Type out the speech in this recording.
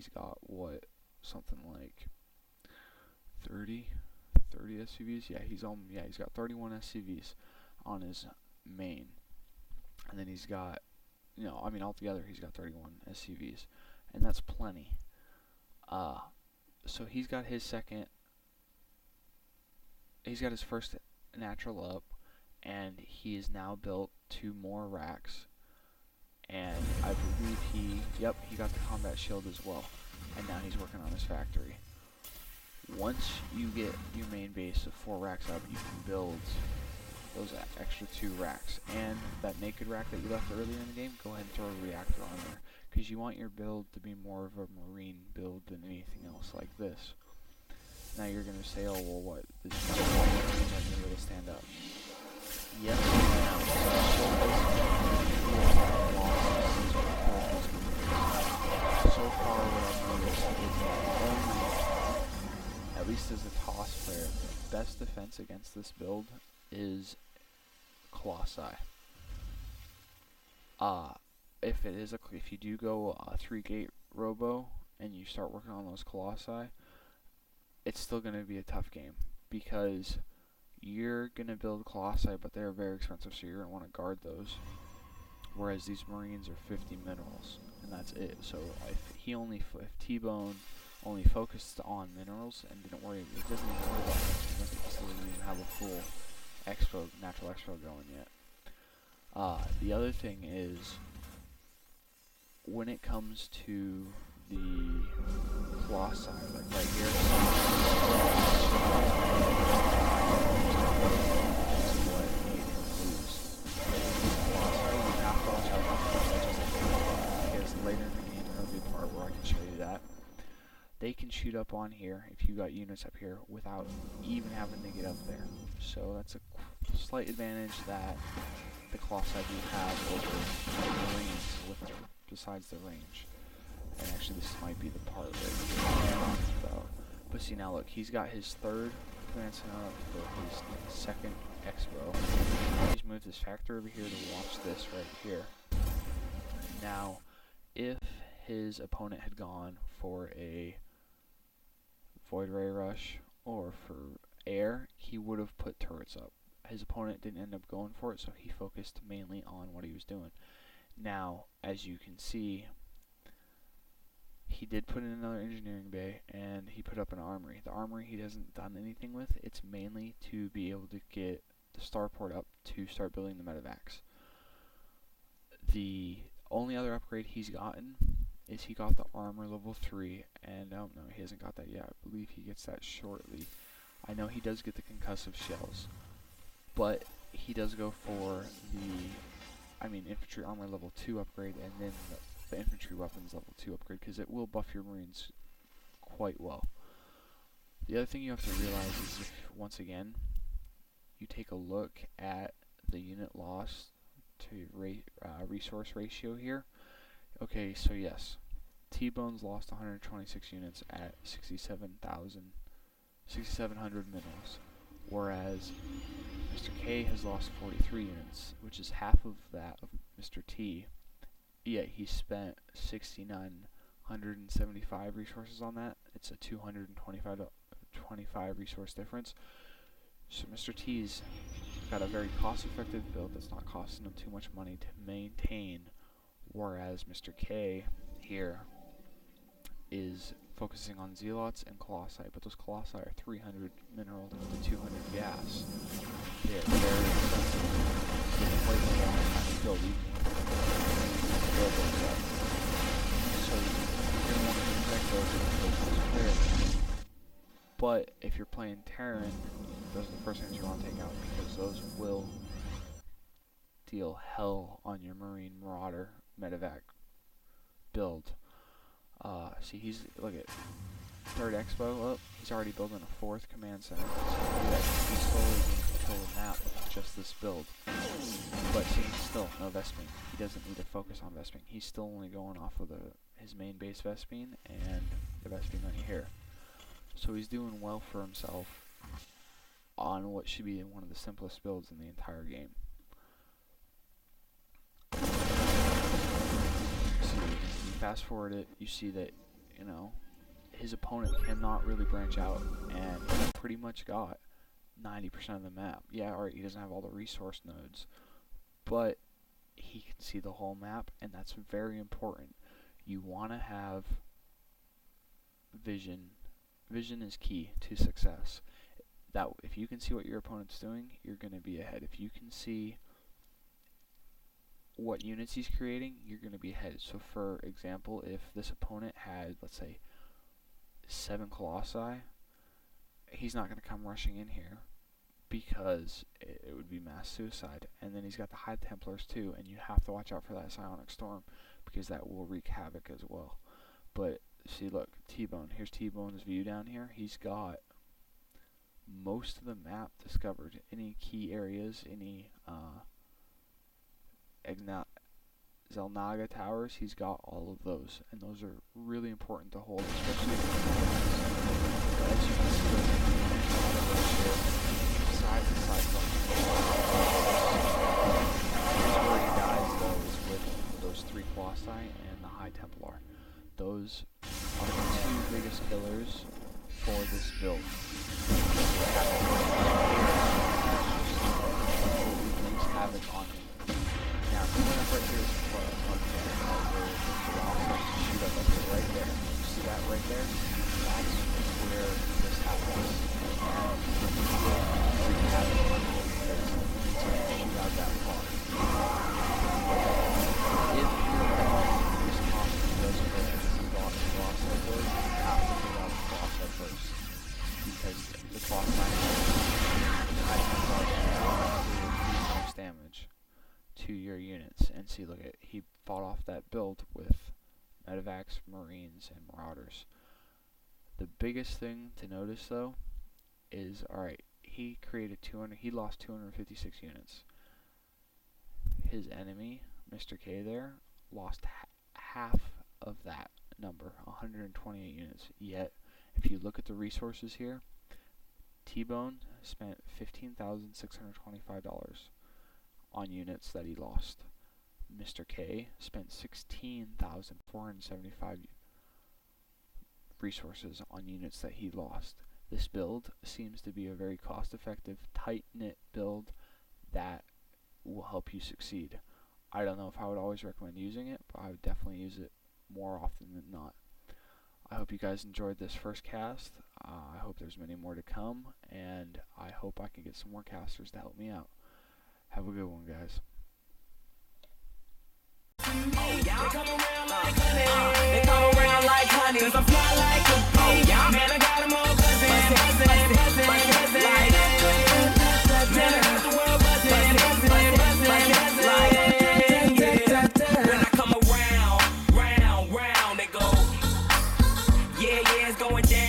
he's got what, something like 30 SCVs. Yeah, he's got 31 SCVs on his main, and then he's got, I mean, altogether he's got 31 SCVs, and that's plenty. So he's got his first natural up, and he has now built 2 more racks, and I believe he got the combat shield as well, and now he's working on his factory. Once you get your main base of 4 racks up, you can build those extra 2 racks, and that naked rack that you left earlier in the game, go ahead and throw a reactor on there, because you want your build to be more of a marine build than anything else like this. Now you're going to say, oh well, what, this is not going to stand up. Yes, so far what I've noticed is that only, at least as a toss player, the best defense against this build is Colossi. If you do go a 3-gate robo and you start working on those Colossi, it's still going to be a tough game, because you're going to build Colossi, but they're very expensive, so you're going to want to guard those. Whereas these Marines are 50 minerals, and that's it. So if TBone only focused on minerals and didn't worry, he doesn't even worry about this, because he doesn't even have a full natural expo going yet. The other thing is, when it comes to the Colossi, like right here, because later in the game there'll be a part where I can show you that they can shoot up on here if you got units up here without even having to get up there. So that's a slight advantage that the Colossi do have over the Marines, besides the range. And actually this might be the part right about. But see, now look, he's got his 3rd command center up for his 2nd expo. He's moved his factor over here to watch this right here. Now, if his opponent had gone for a Void Ray Rush or for air, he would have put turrets up. His opponent didn't end up going for it, so he focused mainly on what he was doing. Now, as you can see, he did put in another engineering bay, and he put up an armory. The armory he hasn't done anything with. It's mainly to be able to get the starport up to start building the medevacs. The only other upgrade he's gotten is he got the armor level 3, and no, he hasn't got that yet. I believe he gets that shortly. I know he does get the concussive shells, but he does go for the, infantry armor level 2 upgrade, and then the infantry weapons level 2 upgrade, because it will buff your Marines quite well. The other thing you have to realize is, if, once again, you take a look at the unit loss to resource ratio here. Okay, so yes, T-Bone's lost 126 units at 6,700 minerals, whereas Mr. K has lost 43 units, which is half of that of Mr. T. Yet he spent 6,975 resources on that. It's a 225 resource difference. So Mr. T's got a very cost-effective build that's not costing him too much money to maintain, whereas Mr. K here is focusing on Zealots and Colossi, but those Colossi are 300 mineral to 200 gas. They're very expensive. They're quite a long time to build, even build those up. So you're going to want to protect those clear. But if you're playing Terran, those are the first things you want to take out, because those will deal hell on your Marine Marauder medevac build. See, look at 3rd expo up. He's already building a 4th command center. So he's slowly getting control of that with just this build. But see, still no Vespene. He doesn't need to focus on Vespene. He's still only going off of his main base Vespene and the Vespene right here. So he's doing well for himself on what should be one of the simplest builds in the entire game. So you fast forward it, you see that you know, his opponent cannot really branch out, and he pretty much got 90% of the map. Yeah, alright, he doesn't have all the resource nodes, but he can see the whole map, and that's very important. You want to have vision. Vision is key to success. That if you can see what your opponent's doing, you're going to be ahead. If you can see what units he's creating, you're going to be ahead. So for example, if this opponent had, let's say, 7 Colossi, he's not going to come rushing in here, because it would be mass suicide. And then he's got the High Templars too, and you have to watch out for that Psionic Storm, because that will wreak havoc as well. But see, look, TBone. Here's TBone's view down here. He's got most of the map discovered. Any key areas, any Zelnaga towers, he's got all of those, and those are really important to hold, especially as you can see, side to side here's where he dies, though, is with those 3 Colossi and the High Templar. Those are the 2 biggest killers for this build. Wreaks havoc on him. Now, coming up right here is where the Colossus shoot up right there. You see that right there? That's where this happens. And wreak havoc on him, because he's going to shoot out that far. If your opponent is constantly does go and see Colossus build, you have to take out the Colossus first, because the Colossus most damage to your units. And see, look at, he fought off that build with Medivacs, Marines, and Marauders. The biggest thing to notice though is, alright, he lost 256 units. His enemy, Mr. K there, lost half of that number, 128 units. Yet, if you look at the resources here, TBone spent $15,625 on units that he lost. Mr. K spent $16,475 resources on units that he lost. This build seems to be a very cost-effective, tight-knit build that will help you succeed. I don't know if I would always recommend using it, but I would definitely use it more often than not. I hope you guys enjoyed this first cast. I hope there's many more to come, and I hope I can get some more casters to help me out. Have a good one, guys. They come around like honey. They come around like honey. 'Cause I fly like a bee. Man, I got them all buzzing. When I come around, round, they go. Yeah, it's going down.